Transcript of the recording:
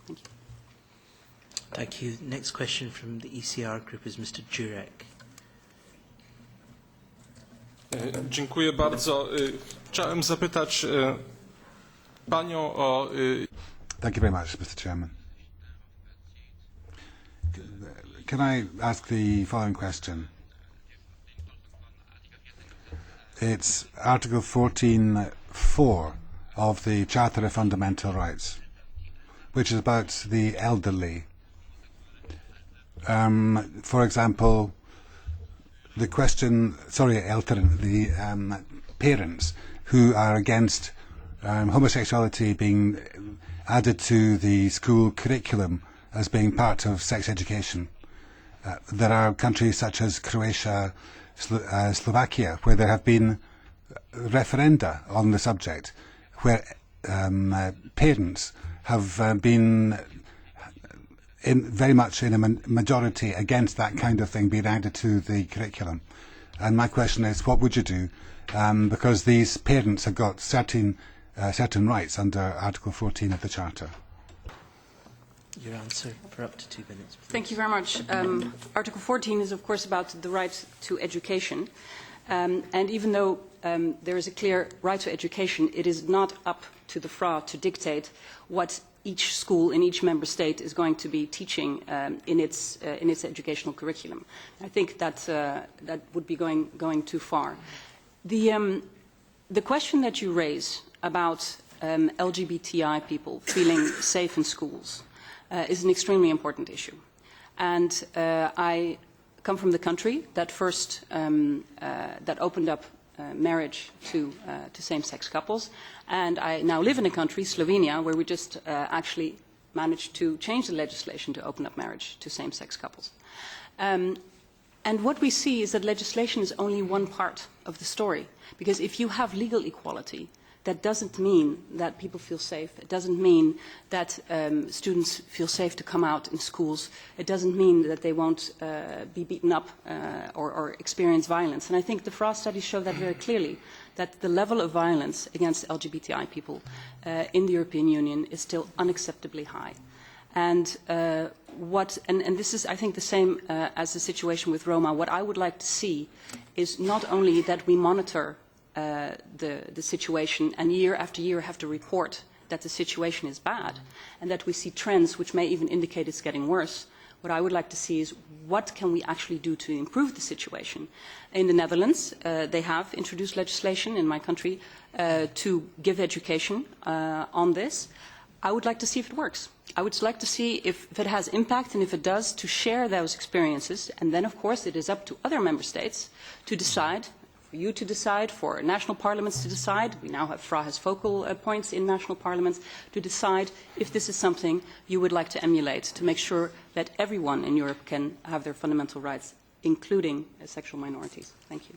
Thank you. Thank you. Next question from the ECR group is Mr. Jurek. Dziękuję bardzo. Chciałem zapytać Panią o... Thank you very much, Mr. Chairman. Can I ask the following question? It's Article 14.4 of the Charter of Fundamental Rights, which is about the elderly. For example, the question, the parents who are against homosexuality being added to the school curriculum as being part of sex education. There are countries such as Croatia, Slovakia, where there have been referenda on the subject, where parents have been very much in a majority against that kind of thing being added to the curriculum. And my question is, what would you do? Because these parents have got certain rights under Article 14 of the Charter. Your answer for up to 2 minutes, please. Thank you very much. Article 14 is, of course, about the right to education. And even though there is a clear right to education, it is not up to the FRA to dictate what each school in each member state is going to be teaching in its educational curriculum. I think that would be going too far. The question that you raise about LGBTI people feeling safe in schools is an extremely important issue. And I come from the country that first that opened up marriage to same-sex couples, and I now live in a country, Slovenia, where we just actually managed to change the legislation to open up marriage to same-sex couples. And what we see is that legislation is only one part of the story, because if you have legal equality, that doesn't mean that people feel safe. It doesn't mean that students feel safe to come out in schools. It doesn't mean that they won't be beaten up or experience violence. And I think the FRA studies show that very clearly, that the level of violence against LGBTI people in the European Union is still unacceptably high. And this is, I think, the same as the situation with Roma. What I would like to see is not only that we monitor the situation and year after year have to report that the situation is bad and that we see trends which may even indicate it's getting worse. What I would like to see is what can we actually do to improve the situation. In the Netherlands, they have introduced legislation in my country to give education on this. I would like to see if it works. I would like to see if it has impact, and if it does, to share those experiences. And then, of course, it is up to other member states to decide, for you to decide, for national parliaments to decide. We now have FRA has focal points in national parliaments to decide if this is something you would like to emulate, to make sure that everyone in Europe can have their fundamental rights, including sexual minorities. Thank you.